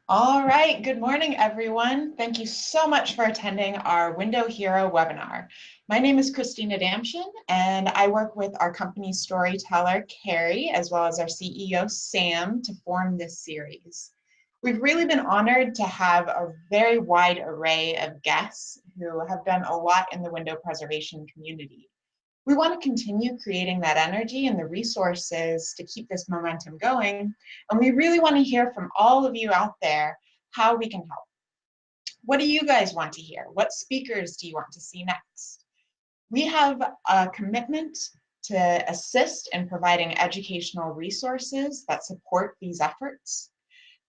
All right, good morning, everyone. Thank you so much for attending our Window Hero webinar. My name is Christina Damshin, and I work with our company storyteller, Carrie, as well as our CEO, Sam, to form this series. We've really been honored to have a very wide array of guests who have done a lot in the window preservation community. We want to continue creating that energy and the resources to keep this momentum going. And we really want to hear from all of you out there how we can help. What do you guys want to hear? What speakers do you want to see next? We have a commitment to assist in providing educational resources that support these efforts.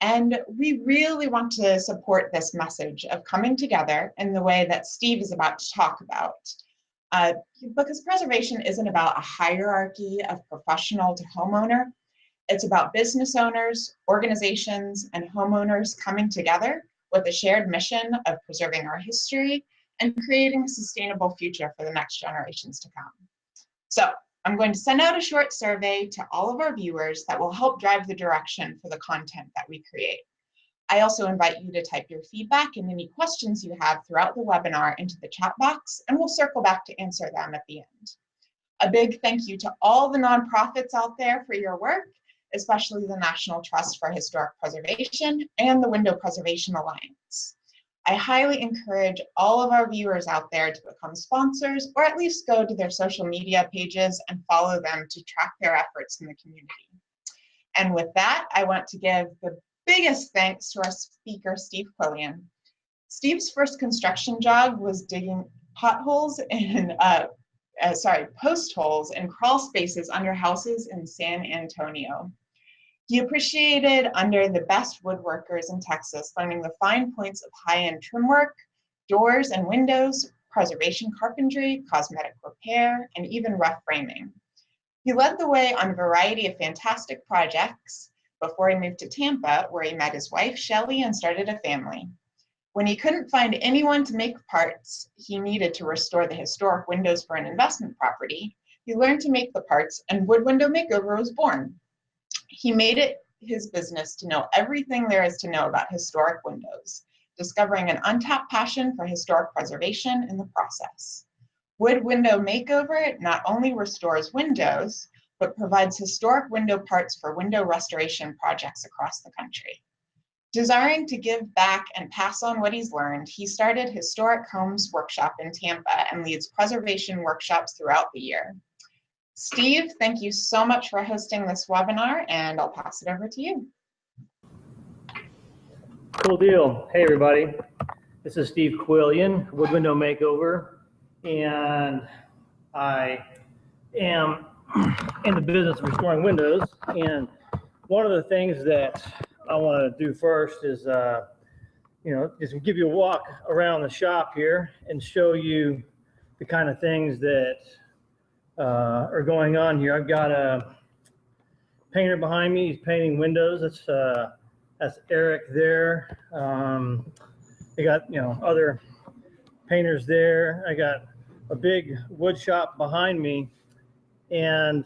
And we really want to support this message of coming together in the way that Steve is about to talk about. Because preservation isn't about a hierarchy of professional to homeowner. It's about business owners, organizations, and homeowners coming together with a shared mission of preserving our history and creating a sustainable future for the next generations to come. So I'm going to send out a short survey to all of our viewers that will help drive the direction for the content that we create. I also invite you to type your feedback and any questions you have throughout the webinar into the chat box, and we'll circle back to answer them at the end. A big thank you to all the nonprofits out there for your work, especially the National Trust for Historic Preservation and the Window Preservation Alliance. I highly encourage all of our viewers out there to become sponsors, or at least go to their social media pages and follow them to track their efforts in the community. And with that, I want to give the biggest thanks to our speaker, Steve Quillian. Steve's first construction job was digging post holes and crawl spaces under houses in San Antonio. He appreciated under the best woodworkers in Texas, learning the fine points of high-end trim work, doors and windows, preservation carpentry, cosmetic repair, and even rough framing. He led the way on a variety of fantastic projects before he moved to Tampa, where he met his wife, Shelley, and started a family. When he couldn't find anyone to make parts he needed to restore the historic windows for an investment property, he learned to make the parts, and Wood Window Makeover was born. He made it his business to know everything there is to know about historic windows, discovering an untapped passion for historic preservation in the process. Wood Window Makeover not only restores windows, but provides historic window parts for window restoration projects across the country. Desiring to give back and pass on what he's learned, he started Historic Homes Workshop in Tampa and leads preservation workshops throughout the year. Steve, thank you so much for hosting this webinar, and I'll pass it over to you. Cool deal. Hey, everybody. This is Steve Quillian, Wood Window Makeover, and I am in the business of restoring windows. And one of the things that I want to do first is, just give you a walk around the shop here and show you the kind of things that are going on here. I've got a painter behind me. He's painting windows. That's Eric there. I got other painters there. I got a big wood shop behind me. And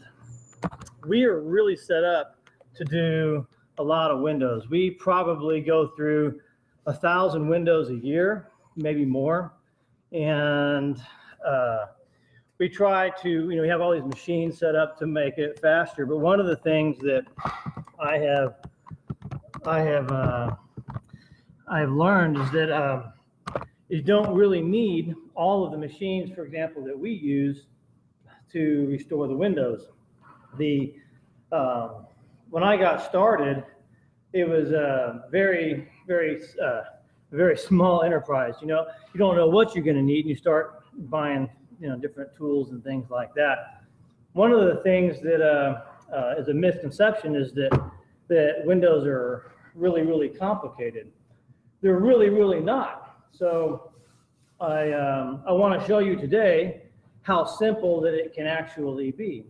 we are really set up to do a lot of windows. We probably go through 1,000 windows a year, maybe more. And we try to, we have all these machines set up to make it faster. But one of the things that I've learned is that you don't really need all of the machines, for example, that we use to restore the windows. When I got started, it was a very small enterprise. You don't know what you're going to need, and you start buying different tools and things like that. One of the things that is a misconception is that windows are really complicated. They're really not. So I want to show you today how simple that it can actually be.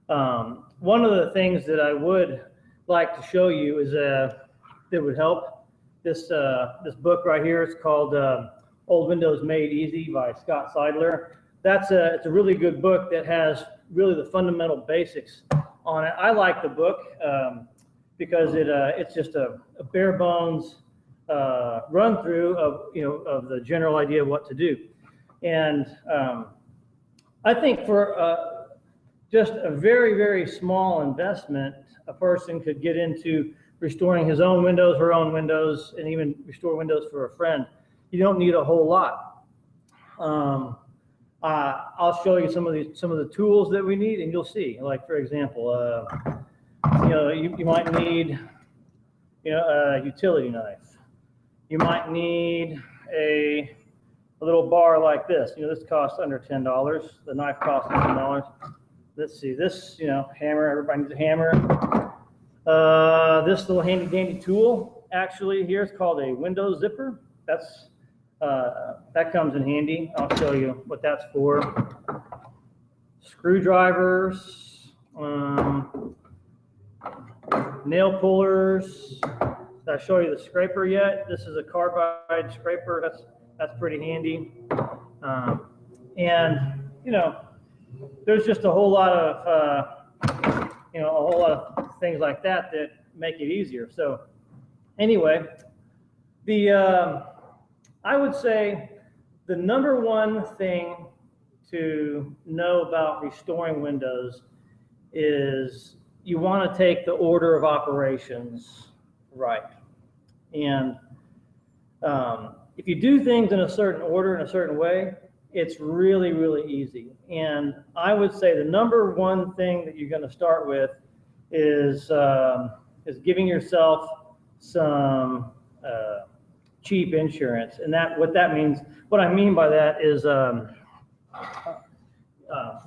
One of the things that I would like to show you is that would help. This book right here, it's called Old Windows Made Easy by Scott Seidler. It's a really good book that has really the fundamental basics on it. I like the book because it's just a bare bones run through of of the general idea of what to do. And I think for just a very, very small investment, a person could get into restoring his own windows, her own windows, and even restore windows for a friend. You don't need a whole lot. I'll show you some of the tools that we need, and you'll see. Like, for example, you might need a utility knife. You might need a little bar like this. This costs under $10. The knife costs $10. Let's see, this hammer. Everybody needs a hammer. This little handy dandy tool actually here is called a window zipper. That comes in handy. I'll show you what that's for. Screwdrivers, nail pullers. Did I show you the scraper yet? This is a carbide scraper. That's pretty handy. And there's just a whole lot of things like that make it easier. So anyway, I would say the number one thing to know about restoring windows is you want to take the order of operations right. And if you do things in a certain order, in a certain way, it's really, really easy. And I would say the number one thing that you're going to start with is giving yourself some cheap insurance. And what I mean by that is, well,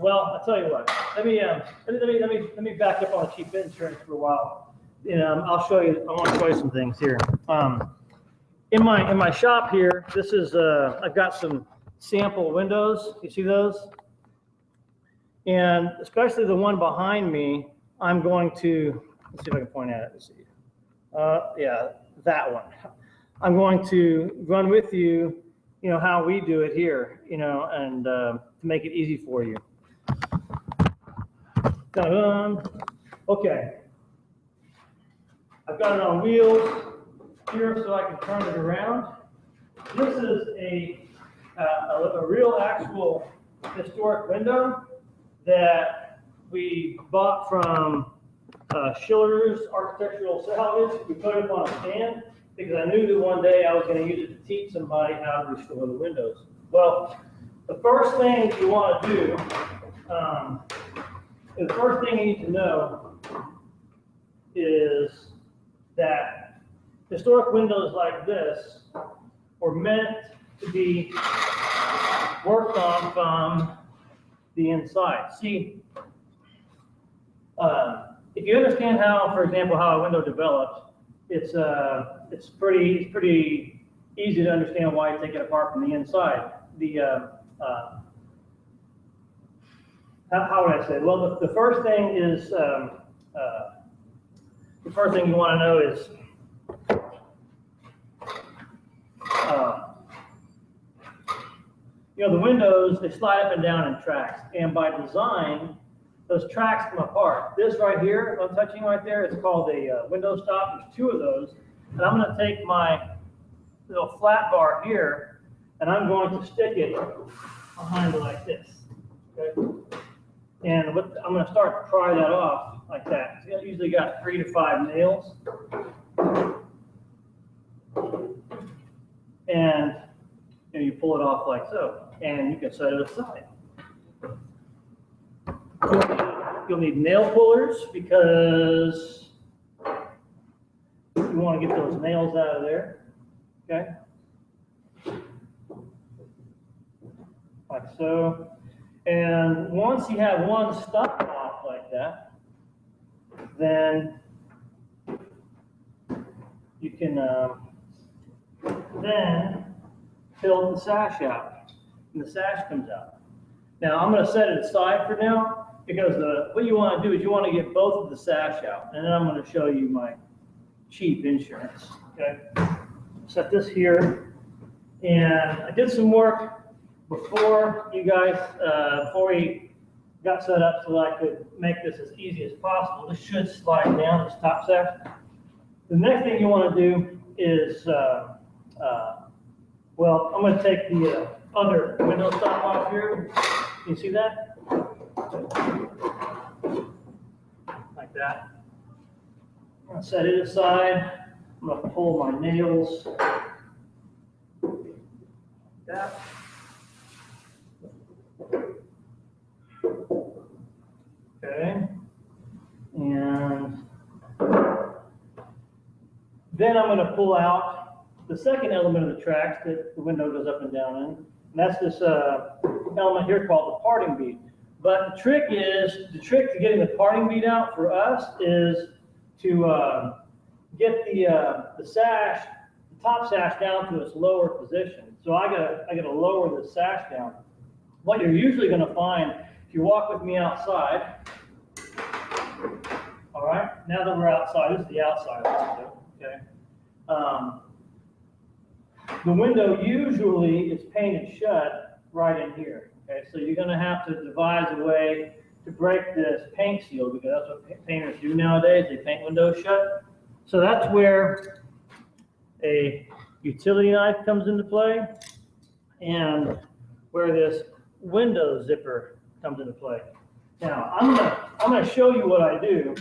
I'll tell you what. Let me back up on the cheap insurance for a while. I'll show you. I want to show you some things here. In my shop here, this is I've got some sample windows. You see those? And especially the one behind me, I'm going to, let's see if I can point at it. Let's see. Yeah, that one. I'm going to run with you, how we do it here, and to make it easy for you. Okay. I've got it on wheels here so I can turn it around. This is a real actual historic window that we bought from Schiller's Architectural Salvage. We put it on a stand because I knew that one day I was going to use it to teach somebody how to restore the windows. Well, the first thing you want to do, the first thing you need to know is that historic windows like this were meant to be worked on from the inside. See, if you understand how, for example, how a window develops, it's pretty easy to understand why you take it apart from the inside. How would I say? Well, the first thing is the first thing you want to know is the windows, they slide up and down in tracks, and by design, those tracks come apart. This right here, I'm touching right there, it's called a window stop. There's two of those, and I'm going to take my little flat bar here, and I'm going to stick it behind it like this. Okay? And I'm going to start to pry that off like that. It's usually got 3 to 5 nails. And you pull it off like so, and you can set it aside. You'll need nail pullers because you want to get those nails out of there. Okay? Like so. And once you have one stuck off like that, then you can then fill the sash out, and the sash comes out. Now I'm going to set it aside for now because what you want to do is you want to get both of the sash out, and then I'm going to show you my cheap insurance. Okay, set this here, and I did some work before you guys, before we got set up so that I could make this as easy as possible. This should slide down, this top sash. The next thing you want to do is, well, I'm going to take the other window stop off here. Can you see that? Like that. I'm going to set it aside. I'm going to pull my nails. Like that. Okay. And then I'm going to pull out the second element of the tracks that the window goes up and down in. And that's this element here called the parting bead. But the trick to getting the parting bead out for us is to get the sash, the top sash down to its lower position. So I gotta lower the sash down. What you're usually going to find if you walk with me outside. All right, now that we're outside, this is the outside window, okay? The window usually is painted shut right in here, okay? So you're gonna have to devise a way to break this paint seal, because that's what painters do nowadays, they paint windows shut. So that's where a utility knife comes into play, and where this window zipper comes into play. Now, I'm gonna show you what I do,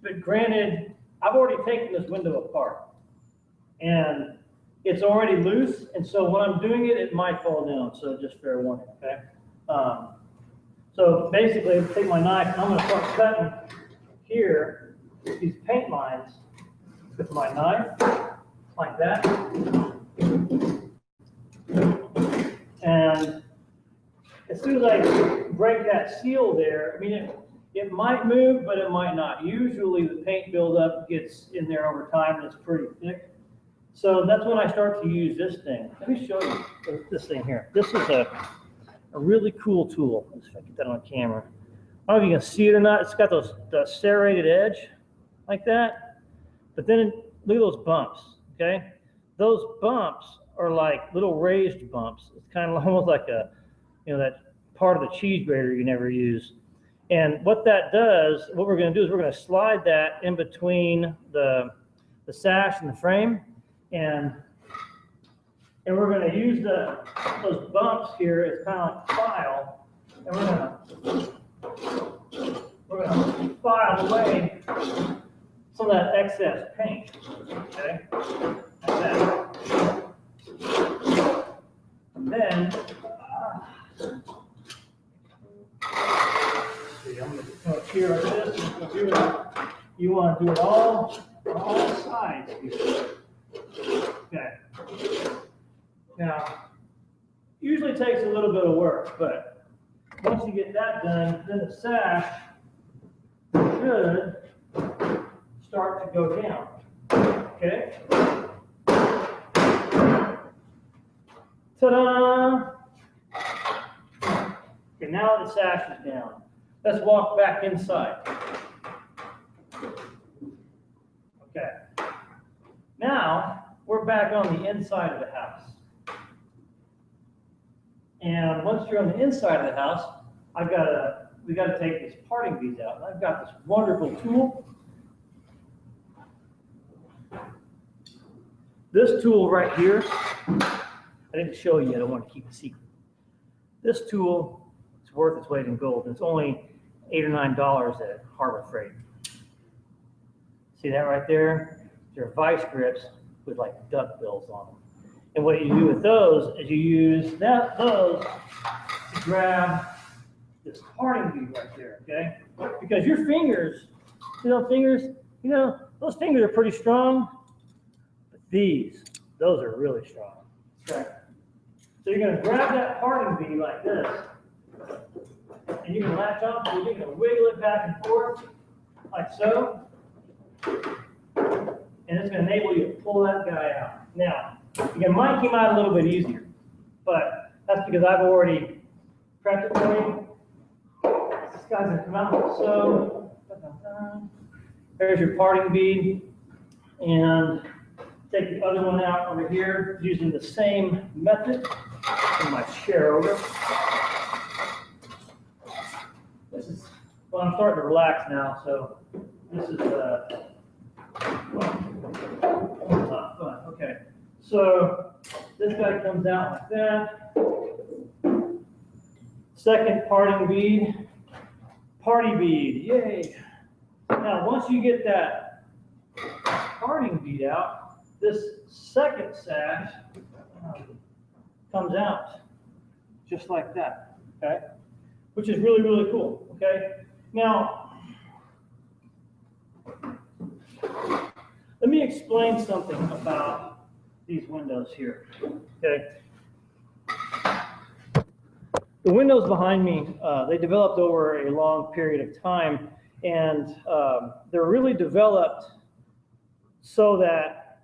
but granted, I've already taken this window apart, and it's already loose, and so when I'm doing it, it might fall down, so just fair warning, okay? So basically, I take my knife, and I'm gonna start cutting here, these paint lines with my knife, like that. And as soon as I break that seal there, I mean, it might move, but it might not. Usually the paint buildup gets in there over time and it's pretty thick. So that's when I start to use this thing. Let me show you this thing here. This is a really cool tool. Let's see if I can get that on camera. I don't know if you can see it or not. It's got the serrated edge like that. But then look at those bumps, okay? Those bumps are like little raised bumps. It's kind of almost like a, that part of the cheese grater you never use. And what that does, what we're going to do is we're going to slide that in between the sash and the frame, and we're going to use those bumps here as kind of like file, and we're going to file away some of that excess paint. Okay, like that. And then I'm going to come up here like this. You want to do it all on all sides here. Okay. Now, usually takes a little bit of work, but once you get that done, then the sash should start to go down. Okay. Ta-da! Okay, now the sash is down. Let's walk back inside. Okay. Now we're back on the inside of the house. And once you're on the inside of the house, we got to take these parting beads out. And I've got this wonderful tool. This tool right here, I didn't show you yet. I want to keep a secret. This tool is worth its weight in gold. It's only $8 or $9 at Harbor Freight. See that right there? They're vice grips with like duck bills on them. And what you do with those is you use those to grab this parting bead right there, okay? Because your fingers, those fingers are pretty strong, but those are really strong, okay? So you're gonna grab that parting bead like this, and you can latch on to it, you're gonna wiggle it back and forth, like so, and it's gonna enable you to pull that guy out. Now, it might come out a little bit easier, but that's because I've already prepped it for you. This guy's gonna come out like so. There's your parting bead, and take the other one out over here using the same method. Put my chair over. This is, well, I'm starting to relax now, so this is Okay, so this guy comes out like that. Second parting bead, party bead, yay. Now, once you get that parting bead out, this second sash comes out just like that, okay? Which is really, really cool, okay? Now, let me explain something about these windows here, okay? The windows behind me, they developed over a long period of time, and they're really developed so that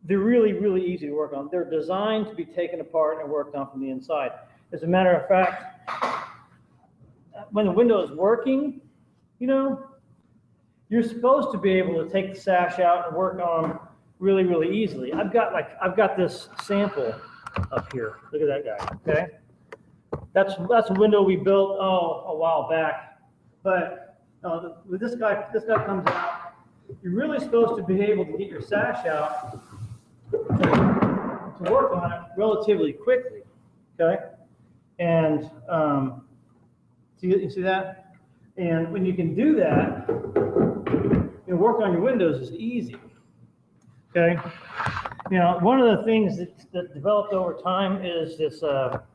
they're really, really easy to work on. They're designed to be taken apart and worked on from the inside. As a matter of fact, when the window is working, you know, you're supposed to be able to take the sash out and work on them really, really easily. I've got this sample up here. Look at that guy, okay? That's a window we built, a while back. But this guy comes out. You're really supposed to be able to get your sash out to work on it relatively quickly, okay? And you see that? And when you can do that, you know, work on your windows is easy, okay? You know, one of the things that developed over time is this, well,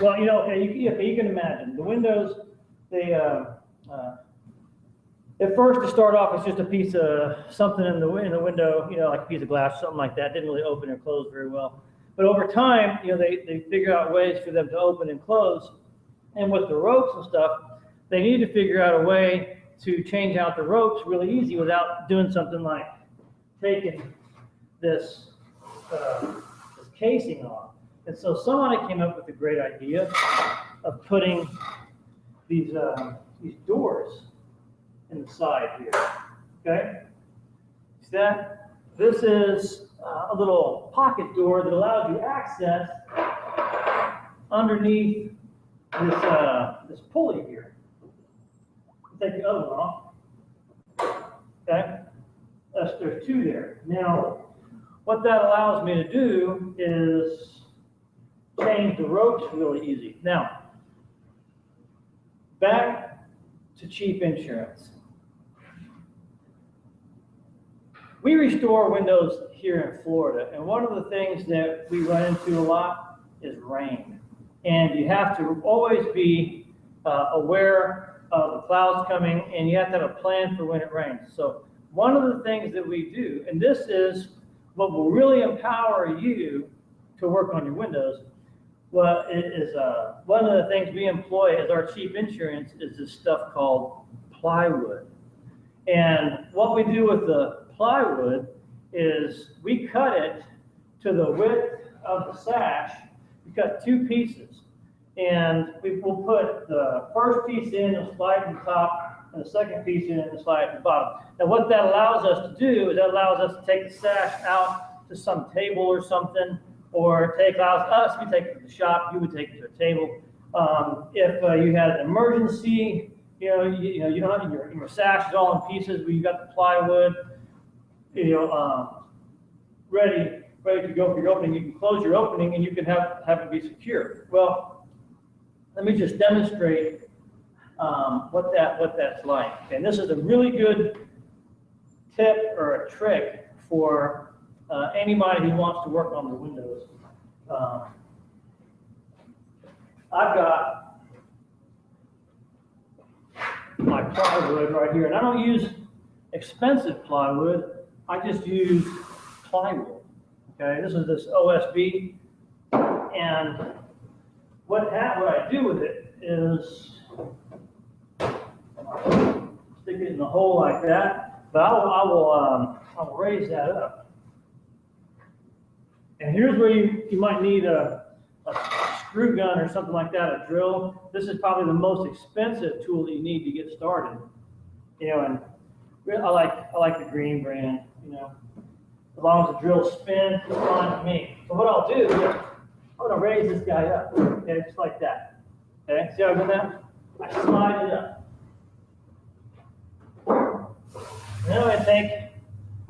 you know, okay, you can imagine the windows, they, at first, to start off, it's just a piece of something in the window, you know, like a piece of glass, something like that. Didn't really open or close very well. But over time, you know, they figure out ways for them to open and close. And with the ropes and stuff, they need to figure out a way to change out the ropes really easy without doing something like taking this casing off. And so somebody came up with a great idea of putting these doors in the side here, okay? See that? This is a little pocket door that allows you access underneath this pulley here. Take the other one off, okay? There's two there. Now, what that allows me to do is change the ropes really easy. Now, back to cheap insurance. We restore windows here in Florida, and one of the things that we run into a lot is rain. And you have to always be aware of the clouds coming, and you have to have a plan for when it rains. So one of the things that we do, and this is what will really empower you to work on your windows, well, it is one of the things we employ as our cheap insurance is this stuff called plywood. And what we do with the plywood is we cut it to the width of the sash. We cut two pieces, and we'll put the first piece in and slide in the top, and the second piece in and slide in the bottom. Now what that allows us to do is that allows us to take the sash out to some table or something, or allows us, we take it to the shop, you would take it to a table. If you had an emergency, you don't have your sash is all in pieces, but you got the plywood, ready to go for your opening. You can close your opening and you can have it be secure. Well, let me just demonstrate what that's like. And this is a really good tip or a trick for anybody who wants to work on the windows. I've got my plywood right here, and I don't use expensive plywood. I just use plywood. Okay, this is this OSB, and what I do with it is stick it in the hole like that. But I will raise that up. And here's where you might need a screw gun or something like that, a drill. This is probably the most expensive tool that you need to get started. And I like the Green brand. As long as the drill spins, it's fine with me. So what I'll do is I'm going to raise this guy up, okay, just like that. Okay, see how I do that? I slide it up.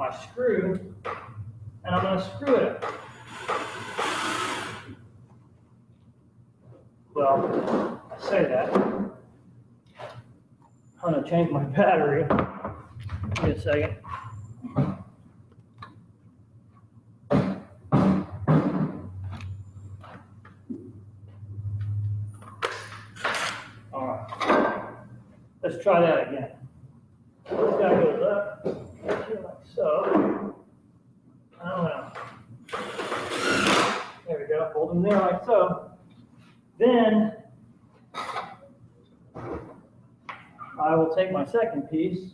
my screw, and I'm going to screw it. Well, I say that. I'm going to change my battery. Give me a second. All right. Let's try that again. This guy goes up like so. I don't know. There we go. Hold him there like so. Then I will take my second piece.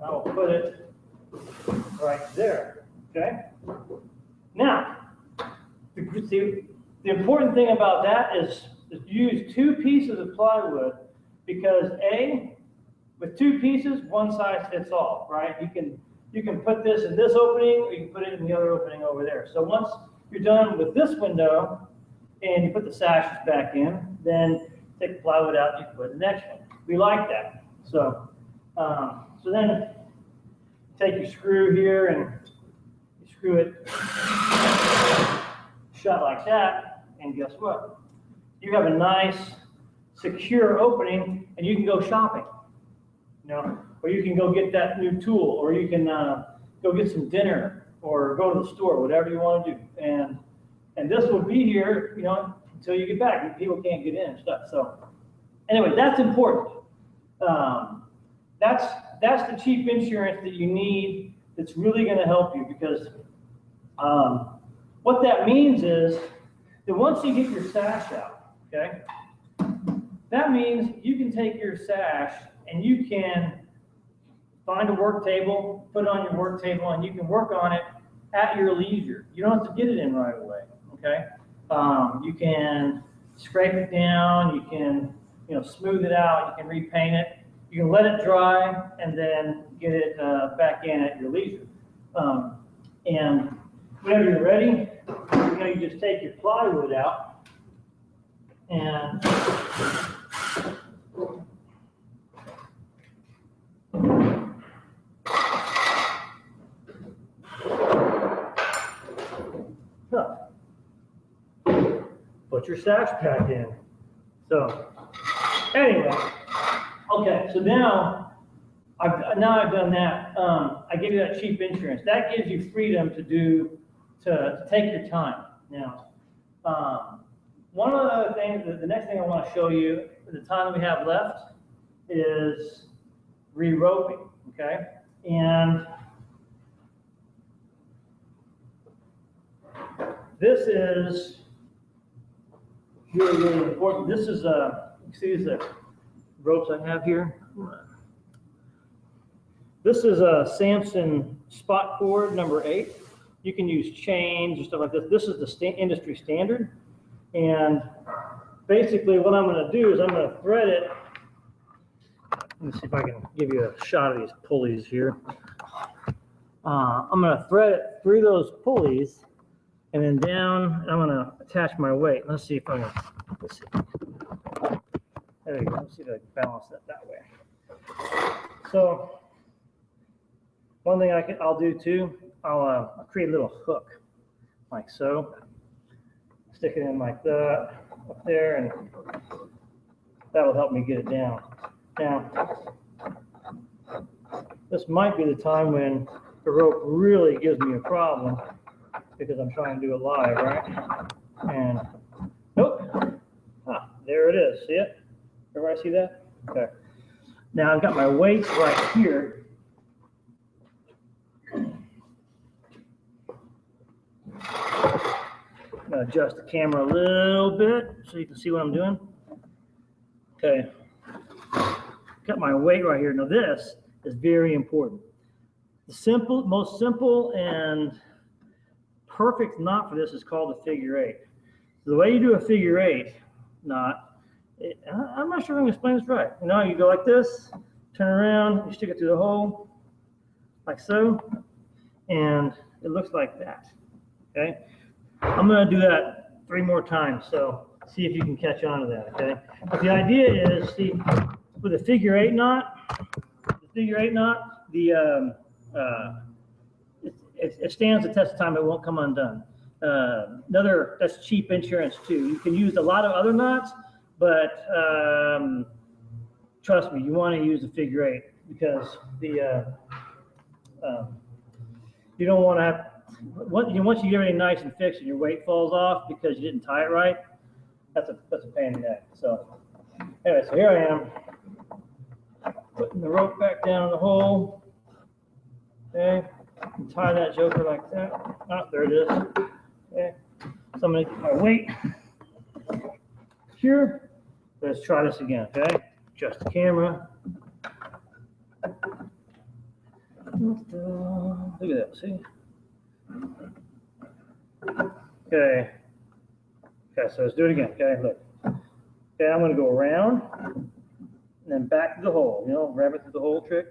I will put it right there. Okay. Now, the important thing about that is use 2 pieces of plywood, because with 2 pieces, one size fits all, right? You can put this in this opening, or you can put it in the other opening over there. So once you're done with this window and you put the sashes back in, then take the plywood out, you can put the next one. We like that. So, so then take your screw here and you screw it shut like that, and guess what? You have a nice, secure opening, and you can go shopping, you know, or you can go get that new tool, or you can go get some dinner, or go to the store, whatever you want to do. And this will be here, you know, until you get back. People can't get in and stuff. So anyway, that's important. That's the cheap insurance that you need. That's really going to help you, because what that means is that once you get your sash out, okay, that means you can take your sash and you can find a work table, put it on your work table, and you can work on it at your leisure. You don't have to get it in right away, okay? You can scrape it down, you can, you know, smooth it out, you can repaint it, you can let it dry, and then get it back in at your leisure. And whenever you're ready, you know, you just take your plywood out and put your sash back in. So anyway, okay, so now I've done that. I give you that cheap insurance. That gives you freedom to take your time. Now, one of the things, the next thing I want to show you, the time we have left, is reroofing, okay? And this is really, really important. This is you see these ropes I have here? This is a Samson spot cord number 8. You can use chains or stuff like this. This is the industry standard. And basically what I'm going to do is I'm going to thread it. Let me see if I can give you a shot of these pulleys here. I'm going to thread it through those pulleys and then down, and I'm going to attach my weight. Let's see if I can, let's see. There we go. Let's see if I can balance that way. So one thing I'll do too, I'll create a little hook like so. Stick it in like that up there, and that will help me get it down. Now, this might be the time when the rope really gives me a problem, because I'm trying to do it live, right? And nope, there it is. See it? Everybody see that? Okay. Now I've got my weights right here. I'm going to adjust the camera a little bit so you can see what I'm doing. Okay. Got my weight right here. Now this is very important. The most simple and perfect knot for this is called a figure 8. So the way you do a figure 8 knot, I'm not sure I'm going to explain this right. You know, you go like this, turn around, you stick it through the hole, like so, and it looks like that. Okay. I'm going to do that 3 more times, so see if you can catch on to that, okay? But the idea is, see, with a figure 8 knot, the it stands the test of time. It won't come undone. That's cheap insurance too. You can use a lot of other knots, but trust me, you want to use the figure 8 because the you don't want to have once you get everything nice and fixed and your weight falls off because you didn't tie it right. That's a pain in the neck. So anyway, so here I am putting the rope back down in the hole. Okay, and tie that joker like that. Oh, there it is. Okay, so I'm going to get my weight here. Let's try this again. Okay, adjust the camera. Look at that. See? Okay. Okay, so let's do it again. Okay, look. Okay, I'm going to go around and then back to the hole. You know, grab it through the hole trick.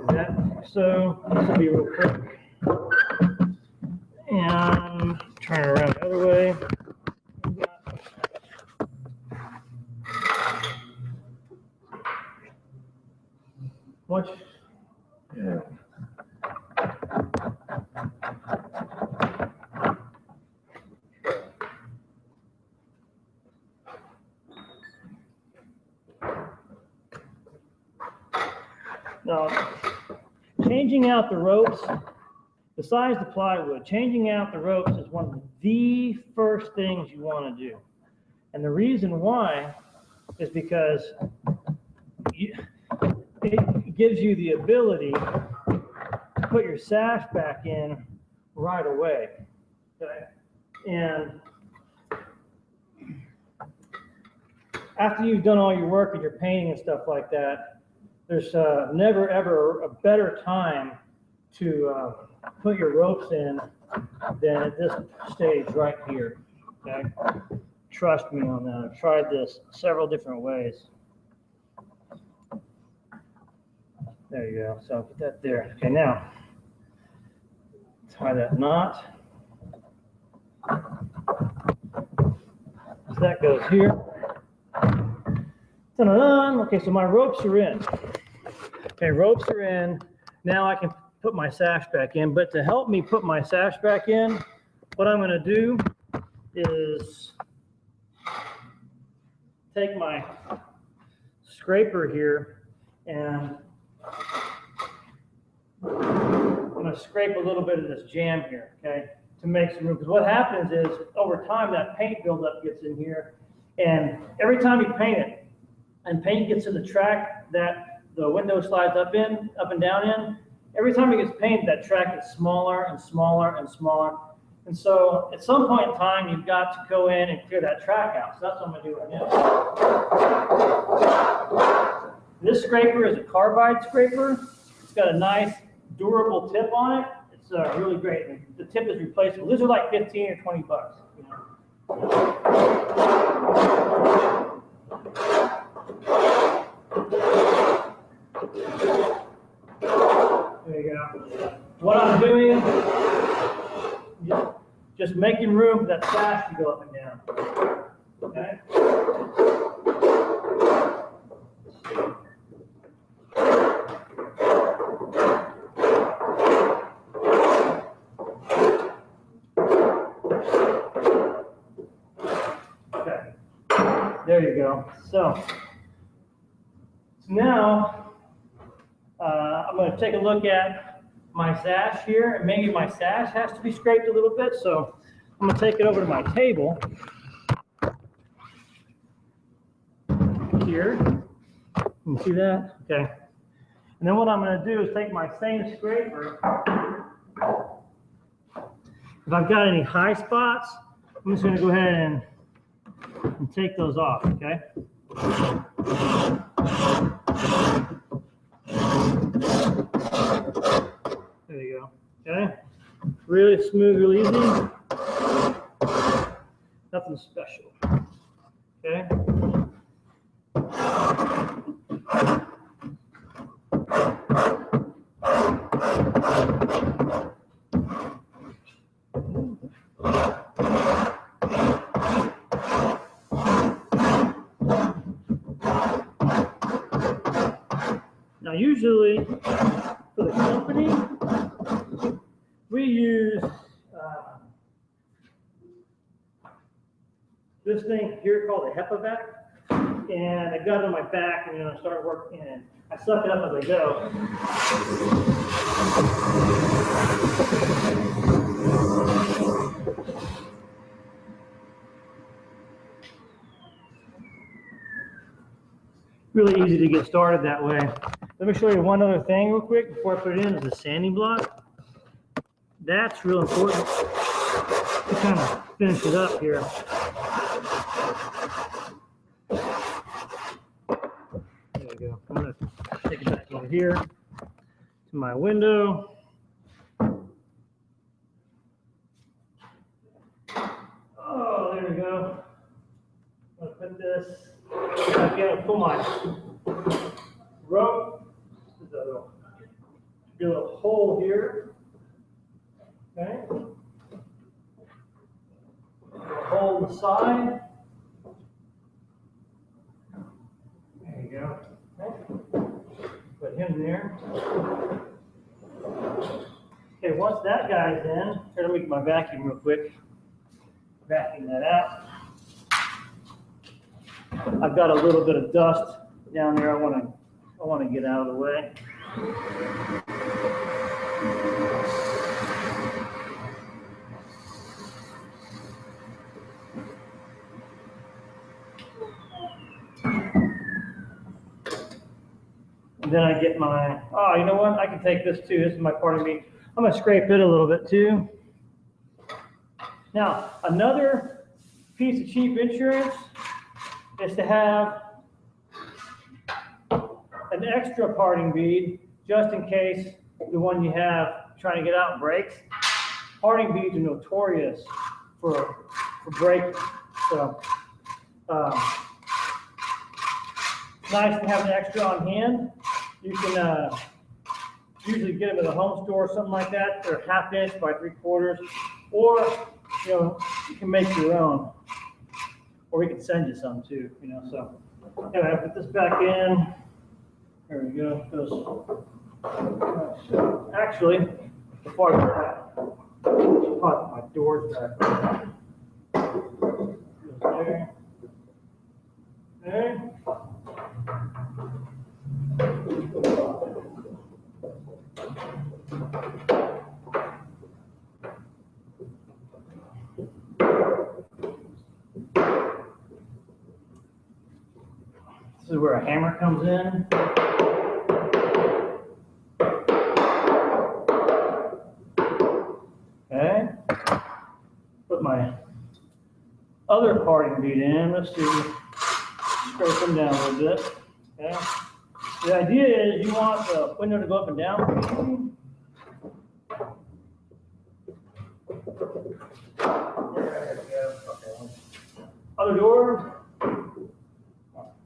That. So this will be real quick. And turn it around the other way. Watch. Yeah. Now, changing out the ropes, besides the plywood, changing out the ropes is one of the first things you want to do. And the reason why is because it gives you the ability to put your sash back in right away. Okay? And after you've done all your work and your painting and stuff like that, there's never ever a better time to put your ropes in than at this stage right here. Okay? Trust me on that. I've tried this several different ways. There you go. So I'll put that there. Okay, now tie that knot. So that goes here. Ta-da-da. Okay, so my ropes are in. Okay, ropes are in. Now I can put my sash back in. But to help me put my sash back in, what I'm going to do is take my scraper here and I'm going to scrape a little bit of this jam here, okay, to make some room. Because what happens is over time that paint buildup gets in here, and every time you paint it, and paint gets in the track that the window slides up and down in, every time it gets painted, that track gets smaller and smaller and smaller. And so at some point in time, you've got to go in and clear that track out. So that's what I'm going to do right now. This scraper is a carbide scraper. It's got a nice durable tip on it. It's really great. The tip is replaceable. These are like 15 or 20 bucks. You know? There you go. What I'm doing, just making room for that sash to go up and down. Okay. Okay. There you go. So now I'm going to take a look at my sash here, and maybe my sash has to be scraped a little bit, so I'm going to take it over to my table here. You see that? Okay. And then what I'm going to do is take my same scraper. If I've got any high spots, I'm just going to go ahead and take those off, okay? There you go. Okay. Really smooth, really easy. Nothing special. Okay. Now, usually for the company, called a HEPA and I got it on my back and I started working and I suck it up as I go. Really easy to get started that way. Let me show you one other thing real quick before I put it in, is the sanding block. That's real important to kind of finish it up here. There we go. I'm going to take it back over here to my window. Oh, there we go. I'm going to put this. I'm going to pull my rope. There's a little hole here. Okay. A hole in the side. There you go. Okay. Put him there. Okay, once that guy's in, here, let me get my vacuum real quick. Vacuum that out. I've got a little bit of dust down there. I want to get out of the way. And then I get my, oh, you know what? I can take this too. This is my parting bead. I'm going to scrape it a little bit too. Now, another piece of cheap insurance is to have an extra parting bead just in case the one you have trying to get out breaks. Parting beads are notorious for breaking. So, nice to have an extra on hand. You can usually get them at a home store or something like that. They're 1/2 inch by 3/4, or you can make your own, or we can send you some too. So anyway, I put this back in. There we go. So actually, before I put that, put my doors back. Goes there. There. This is where a hammer comes in. Okay. Put my other parting bead in. Let's see. Scrape them down a little bit. Okay. The idea is you want the window to go up and down. There we go. Okay. Other door.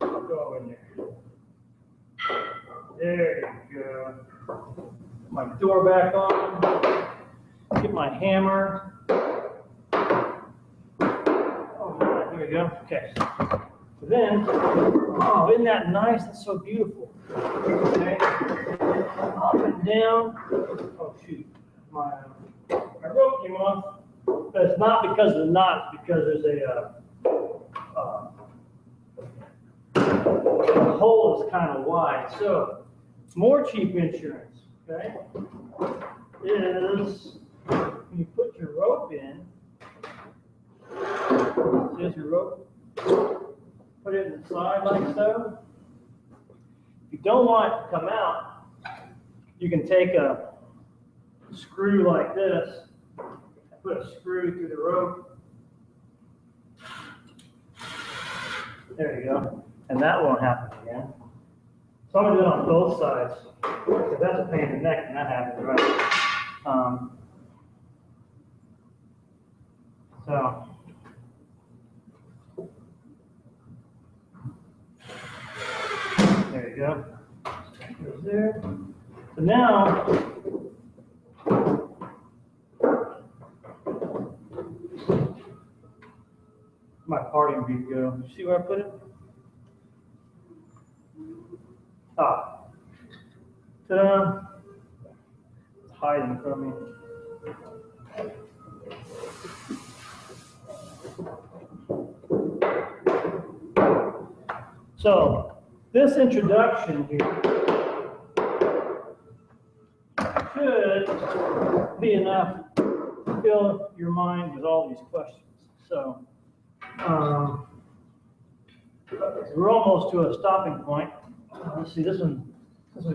I'll go in there. There you go. Put my door back on. Get my hammer. Oh, there we go. Okay. So then, oh, isn't that nice? That's so beautiful. Okay. Up and down. Oh shoot. My rope came off. But it's not because of the knot, it's because there's the hole is kind of wide. So more cheap insurance, okay, is when you put your rope in, there's your rope, put it inside like so. If you don't want it to come out, you can take a screw like this, put a screw through the rope. There you go. And that won't happen again. So I'm going to do it on both sides, because that's a pain in the neck when that happens, right? So there you go. Goes there. So now my parting bead go. You see where I put it? Ah. Ta-da. It's hiding from me. So this introduction here should be enough to fill your mind with all these questions. So we're almost to a stopping point. Let's see, this one's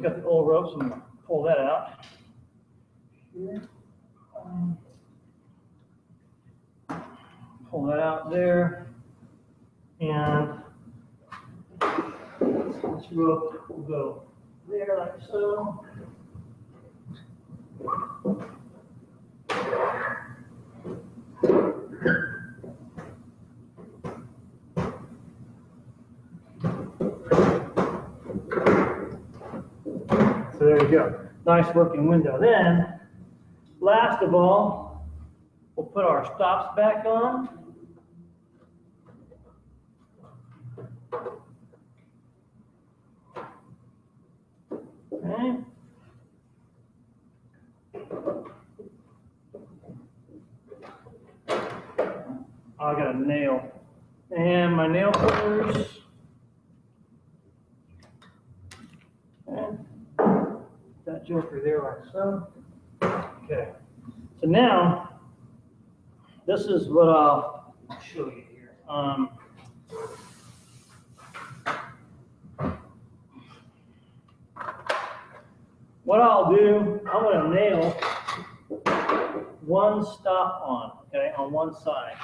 got the old ropes. I'm going to pull that out. Here. Pull that out there. And this rope will go there like so. So there you go. Nice working window. Then, last of all, we'll put our stops back on. Okay. I got a nail. And my nail cutters. And that joker there like so. Okay. So now, this is what I'll show you here. What I'll do, I'm going to nail one stop on, okay, on one side.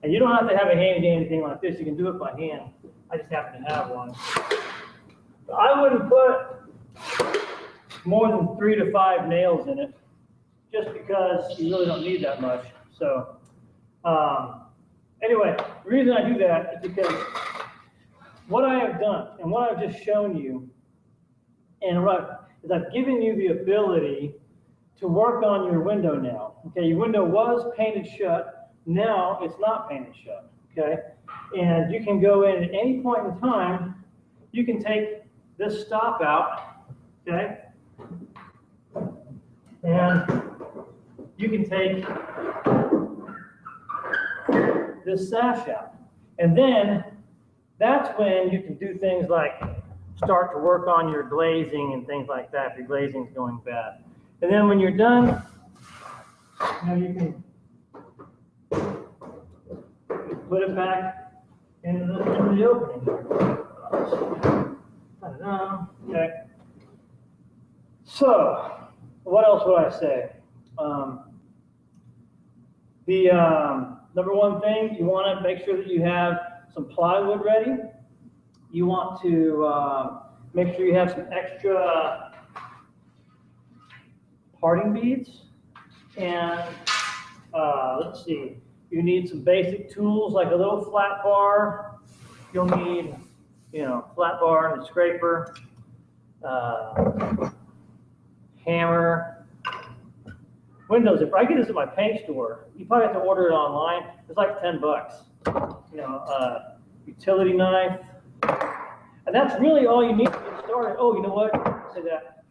And you don't have to have a handy anything like this. You can do it by hand. I just happen to have one. So I wouldn't put more than 3 to 5 nails in it, just because you really don't need that much. So anyway, the reason I do that is because what I have done and what I've just shown you and what is I've given you the ability to work on your window now. Okay, your window was painted shut. Now it's not painted shut. Okay, and you can go in at any point in time. You can take this stop out. Okay, and you can take this sash out. And then that's when you can do things like start to work on your glazing and things like that if your glazing is going bad. And then when you're done, you can put it back into the opening. Okay. So, what else would I say? Number one thing, you want to make sure that you have some plywood ready. You want to make sure you have some extra parting beads. And let's see, you need some basic tools like a little flat bar. You'll need, flat bar and a scraper, hammer. Windows, if I get this at my paint store, you probably have to order it online. It's like $10. Utility knife. And that's really all you need to get started. Oh, you know what? Say that.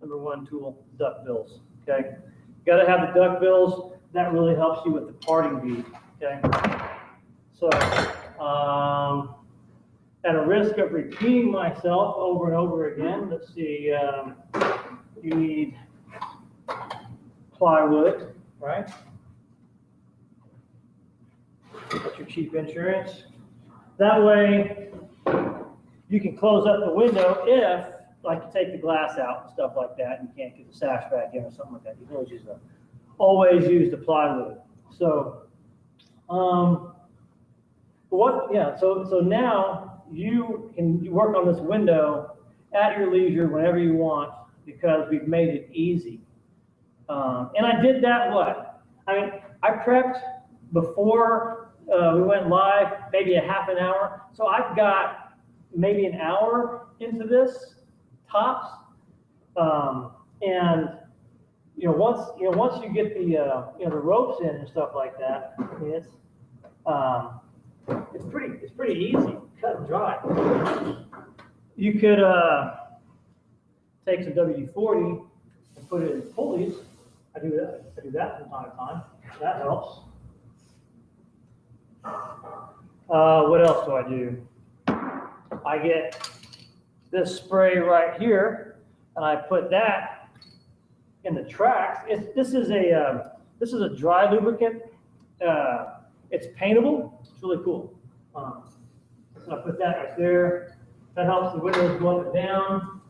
Number one tool, duck bills. Okay? You got to have the duck bills. That really helps you with the parting bead. Okay? So, at a risk of repeating myself over and over again, let's see. You need plywood, right? That's your cheap insurance. That way, you can close up the window if, like, you take the glass out and stuff like that, and you can't get the sash back in or something like that. You can always use the plywood. So, so now you can work on this window at your leisure whenever you want because we've made it easy. And I did that I prepped before we went live, maybe a half an hour. So I've got maybe an hour into this tops. And once you get the ropes in and stuff like that, it's pretty easy, cut and dry. You could take some WD-40 and put it in pulleys. I do that from time to time. That helps. What else do I do? I get this spray right here, and I put that in the tracks. This is a dry lubricant. It's paintable. It's really cool. So I put that right there. That helps the windows go up and down.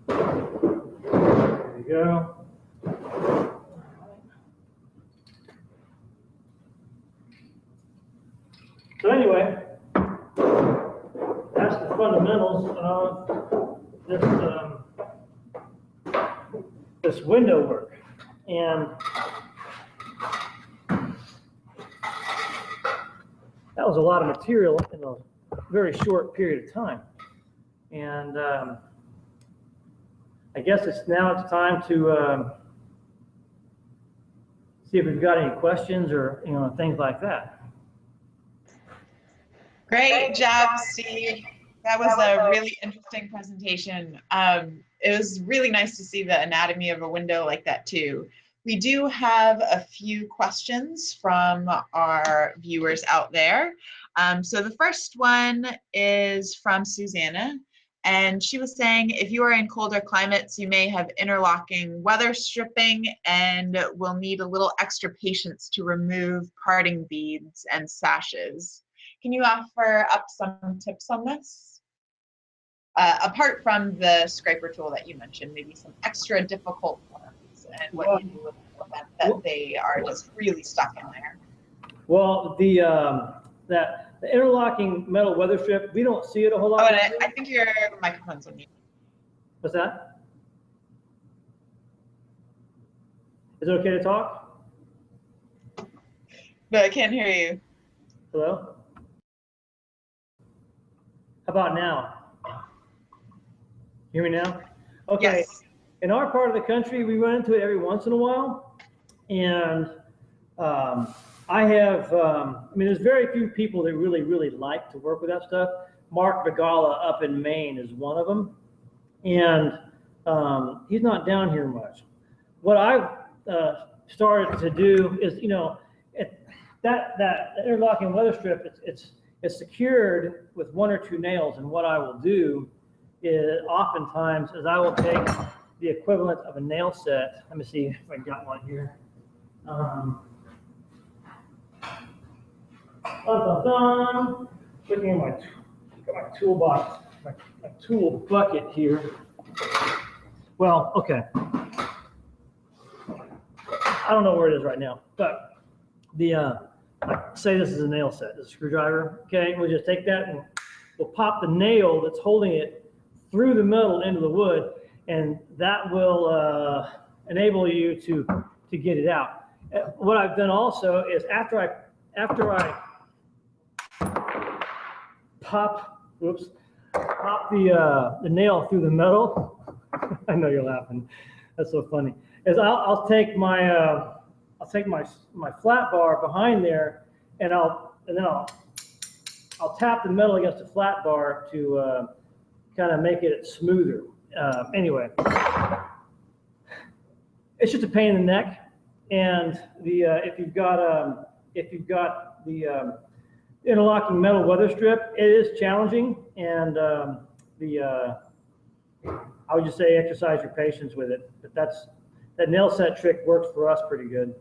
There you go. So anyway, that's the fundamentals of this window work. And that was a lot of material in a very short period of time. And I guess it's time to see if we've got any questions or things like that. Great job, Steve. That was a really interesting presentation. It was really nice to see the anatomy of a window like that too. We do have a few questions from our viewers out there. So the first one is from Susanna, and she was saying, if you are in colder climates, you may have interlocking weather stripping and will need a little extra patience to remove parting beads and sashes. Can you offer up some tips on this? Apart from the scraper tool that you mentioned, maybe some extra difficult ones and what you do with them that they are just really stuck in there. Well, the interlocking metal weather strip, we don't see it a whole lot. Oh, and I think your microphone's on mute. What's that? Is it okay to talk? No, I can't hear you. Hello? How about now? Hear me now? Okay. Yes. In our part of the country, we run into it every once in a while. And I have, there's very few people that really like to work with that stuff. Mark Begala up in Maine is one of them. And he's not down here much. What I've started to do is, that interlocking weather strip, it's secured with 1 or 2 nails, and what I will do is oftentimes I will take the equivalent of a nail set. Let me see if I got one here. Looking at my toolbox, my tool bucket here. Well, okay. I don't know where it is right now, but say this is a nail set, a screwdriver. Okay, we'll just take that and we'll pop the nail that's holding it through the metal into the wood, and that will enable you to get it out. What I've done also is after I pop the nail through the metal. I know you're laughing. That's so funny. Is I'll take my flat bar behind there, and then I'll tap the metal against the flat bar to kind of make it smoother. Anyway, it's just a pain in the neck, and if you've got the interlocking metal weather strip, it is challenging, and I would just say exercise your patience with it. But that nail set trick works for us pretty good.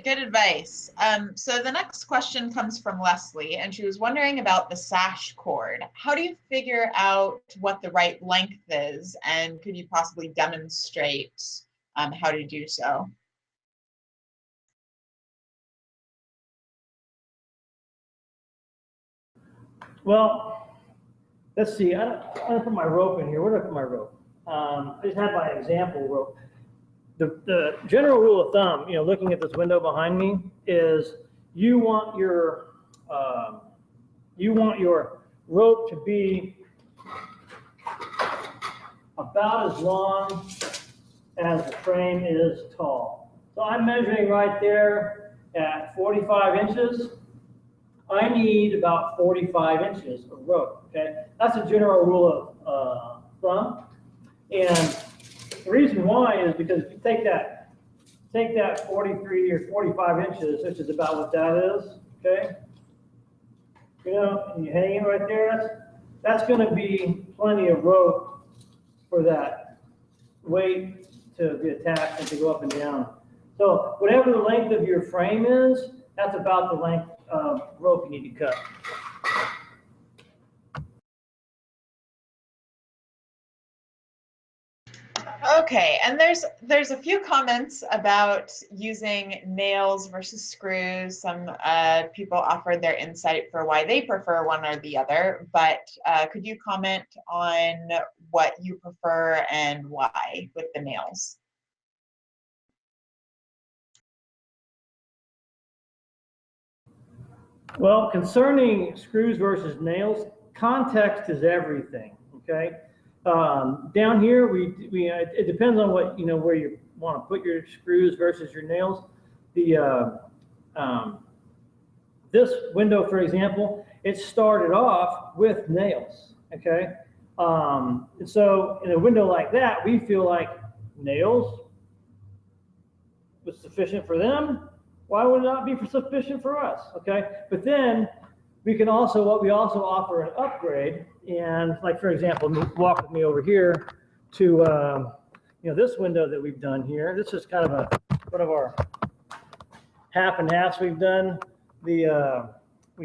Good advice. So the next question comes from Leslie, and she was wondering about the sash cord. How do you figure out what the right length is, and could you possibly demonstrate how to do so? Well, let's see. I don't put my rope in here. Where did I put my rope? I just had my example rope. The general rule of thumb, looking at this window behind me, is you want your rope to be about as long as the frame is tall. So I'm measuring right there at 45 inches. I need about 45 inches of rope. Okay, that's a general rule of thumb. And The reason why is because if you take that 43 or 45 inches, which is about what that is, okay? You know, and you hang it right there, that's going to be plenty of rope for that weight to be attached and to go up and down. So whatever the length of your frame is, that's about the length of rope you need to cut. Okay, and there's a few comments about using nails versus screws. Some people offered their insight for why they prefer one or the other, but could you comment on what you prefer and why with the nails? Well, concerning screws versus nails, context is everything, okay? Down here, it depends on what, where you want to put your screws versus your nails. This window, for example, it started off with nails, okay? And so in a window like that, we feel like nails was sufficient for them. Why would it not be sufficient for us, okay? But then we also offer an upgrade, and like, for example, walk with me over here to, this window that we've done here. This is kind of one of our half and halves we've done. We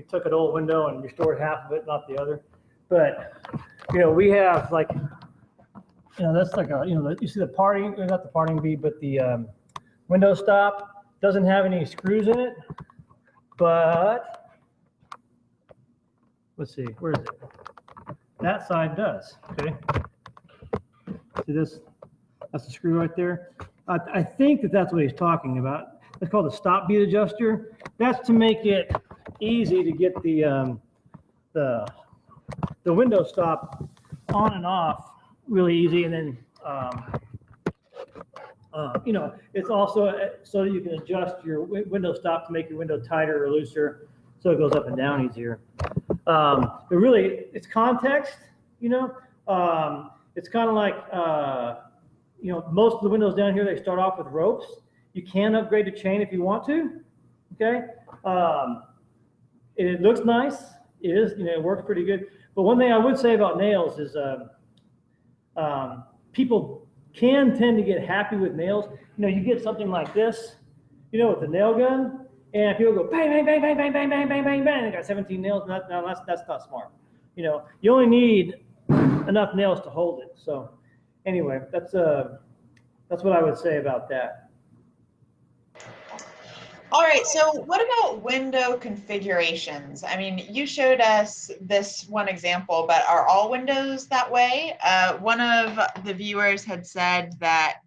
took an old window and restored half of it, not the other. But, we have like, that's like you see the parting, not the parting bead, but the window stop doesn't have any screws in it, but let's see, where is it? That side does, okay? See this? That's the screw right there. I think that's what he's talking about. It's called the stop bead adjuster. That's to make it easy to get the window stop on and off really easy, and then it's also so that you can adjust your window stop to make your window tighter or looser, so it goes up and down easier. But really, it's context. It's kind of like most of the windows down here, they start off with ropes. You can upgrade to chain if you want to. Okay, it looks nice. It is, it works pretty good. But one thing I would say about nails is people can tend to get happy with nails. You get something like this, with the nail gun, and people go bang, bang, bang, bang, bang, bang, bang, bang, bang, bang. They got 17 nails. No, that's not smart. You only need enough nails to hold it. So anyway, that's what I would say about that. All right, so what about window configurations? I mean, you showed us this one example, but are all windows that way? One of the viewers had said that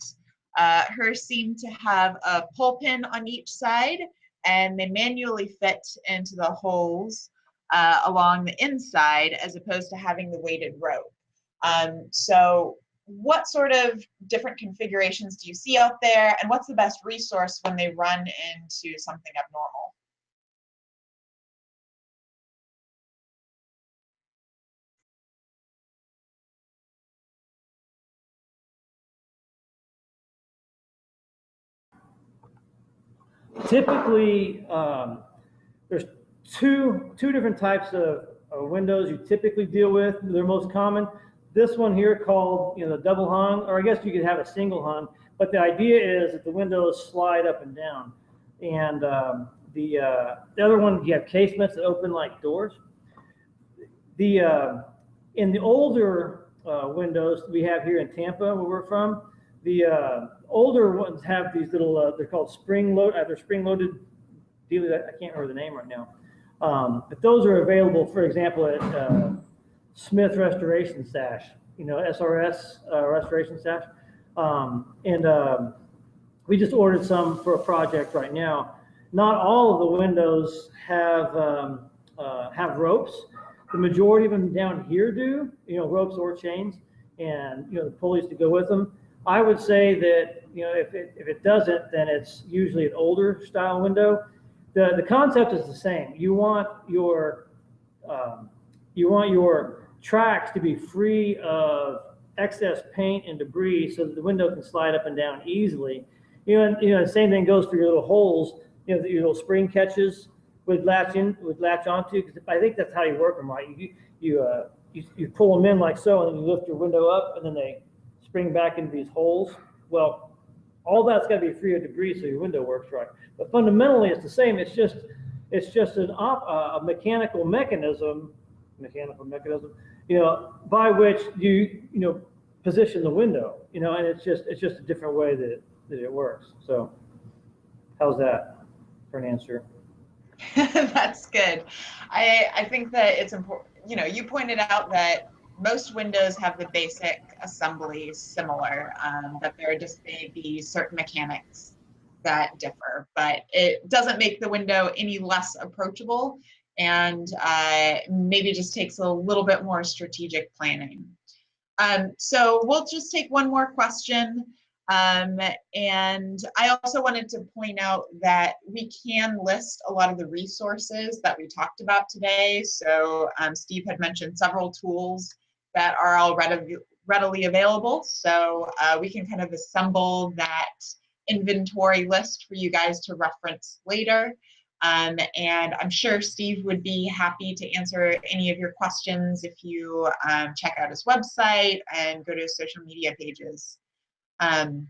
hers seemed to have a pull pin on each side, and they manually fit into the holes along the inside as opposed to having the weighted rope. So what sort of different configurations do you see out there, and what's the best resource when they run into something abnormal? Typically, there's two different types of windows you typically deal with. They're most common. This one here called, the double hung, or I guess you could have a single hung, but the idea is that the windows slide up and down. And the other one, you have casements that open like doors. In the older windows we have here in Tampa, where we're from, the older ones have these little, they're called they're spring-loaded, I can't remember the name right now. But those are available, for example, at Smith Restoration Sash, SRS Restoration Sash. We just ordered some for a project right now. Not all of the windows have ropes. The majority of them down here do, ropes or chains, and the pulleys to go with them. I would say that if it doesn't, then it's usually an older style window. The concept is the same. You want your tracks to be free of excess paint and debris so that the window can slide up and down easily. The same thing goes for your little holes, your little spring catches would latch onto, because I think that's how you work them, right? You pull them in like so, and then you lift your window up, and then they spring back into these holes. Well, all that's got to be free of debris so your window works right. But fundamentally, it's the same. It's just a mechanical mechanism, by which you position the window, and it's just a different way that it works. So, how's that for an answer? That's good. I think that it's important. You pointed out that most windows have the basic assembly similar, that there just may be certain mechanics that differ, but it doesn't make the window any less approachable, and maybe just takes a little bit more strategic planning. So we'll just take one more question. And I also wanted to point out that we can list a lot of the resources that we talked about today. So Steve had mentioned several tools that are already readily available. So we can kind of assemble that inventory list for you guys to reference later. And I'm sure Steve would be happy to answer any of your questions if you check out his website and go to his social media pages. And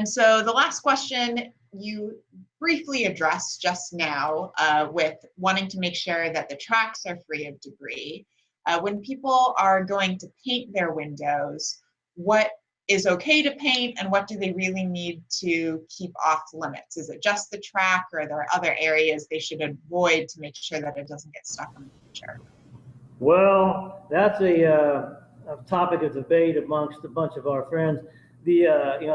so the last question you briefly addressed just now with wanting to make sure that the tracks are free of debris. When people are going to paint their windows, what is okay to paint and what do they really need to keep off limits? Is it just the track, or are there other areas they should avoid to make sure that it doesn't get stuck in the future? Well, that's a topic of debate amongst a bunch of our friends. The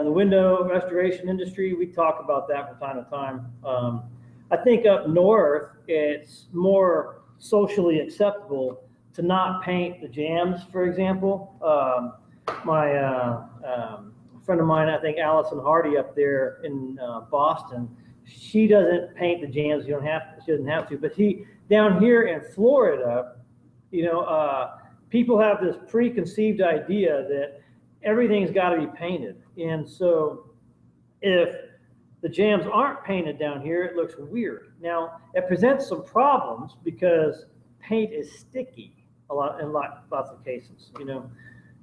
window restoration industry, we talk about that from time to time. I think up north, it's more socially acceptable to not paint the jambs, for example. My friend of mine, I think Allison Hardy up there in Boston, she doesn't paint the jambs. She doesn't have to. But down here in Florida, people have this preconceived idea that everything's got to be painted. And so if the jambs aren't painted down here, it looks weird. Now, it presents some problems because paint is sticky in lots of cases,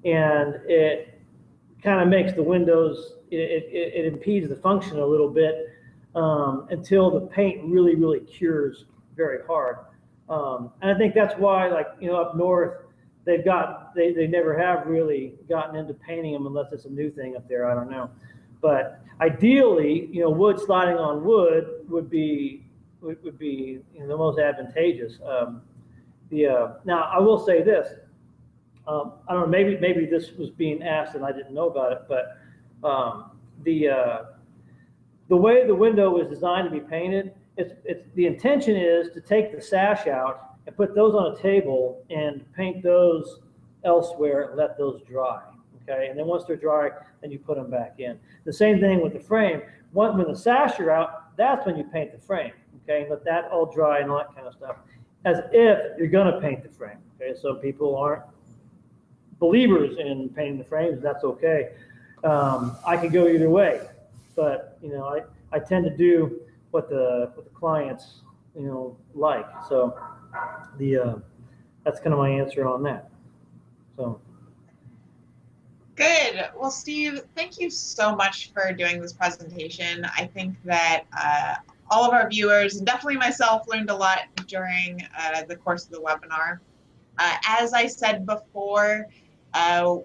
and it kind of makes the windows, it impedes the function a little bit until the paint really, really cures very hard. And I think that's why, up north, they never have really gotten into painting them unless it's a new thing up there. I don't know. But ideally, wood sliding on wood would be the most advantageous. Now, I will say this. I don't know, maybe this was being asked and I didn't know about it, but the way the window is designed to be painted, the intention is to take the sash out and put those on a table and paint those elsewhere and let those dry. Okay, and then once they're dry, then you put them back in. The same thing with the frame. When the sash are out, that's when you paint the frame. Okay, and let that all dry and all that kind of stuff, as if you're going to paint the frame. Okay, so people aren't believers in painting the frames. That's okay. I could go either way, but I tend to do what the clients like. So that's kind of my answer on that. So. Good. Well, Steve, thank you so much for doing this presentation. I think that all of our viewers, and definitely myself, learned a lot during the course of the webinar. As I said before,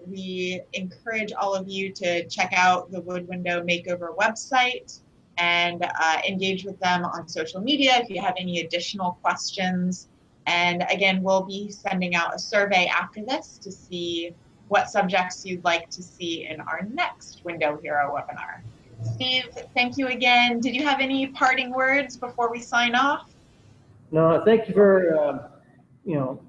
we encourage all of you to check out the Wood Window Makeover website and engage with them on social media if you have any additional questions. And again, we'll be sending out a survey after this to see what subjects you'd like to see in our next Window Hero webinar. Steve, thank you again. Did you have any parting words before we sign off? No, thank you for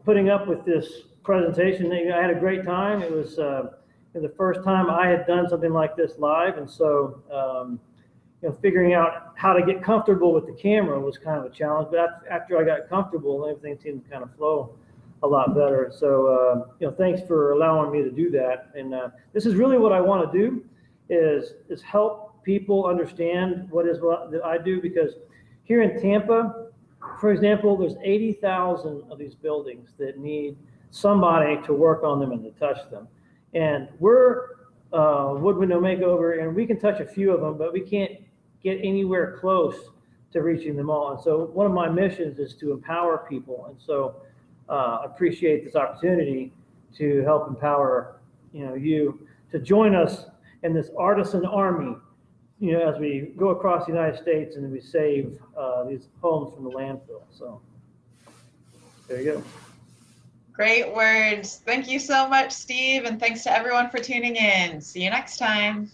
putting up with this presentation. I had a great time. It was the first time I had done something like this live, and so figuring out how to get comfortable with the camera was kind of a challenge. But after I got comfortable, everything seemed to kind of flow a lot better. So, thanks for allowing me to do that. And this is really what I want to do is help people understand what I do, because here in Tampa, for example, there's 80,000 of these buildings that need somebody to work on them and to touch them. And we're Wood Window Makeover, and we can touch a few of them, but we can't get anywhere close to reaching them all. And so one of my missions is to empower people. And so I appreciate this opportunity to help empower you to join us in this artisan army, as we go across the United States and we save these homes from the landfill. So there you go. Great words. Thank you so much, Steve. And thanks to everyone for tuning in. See you next time.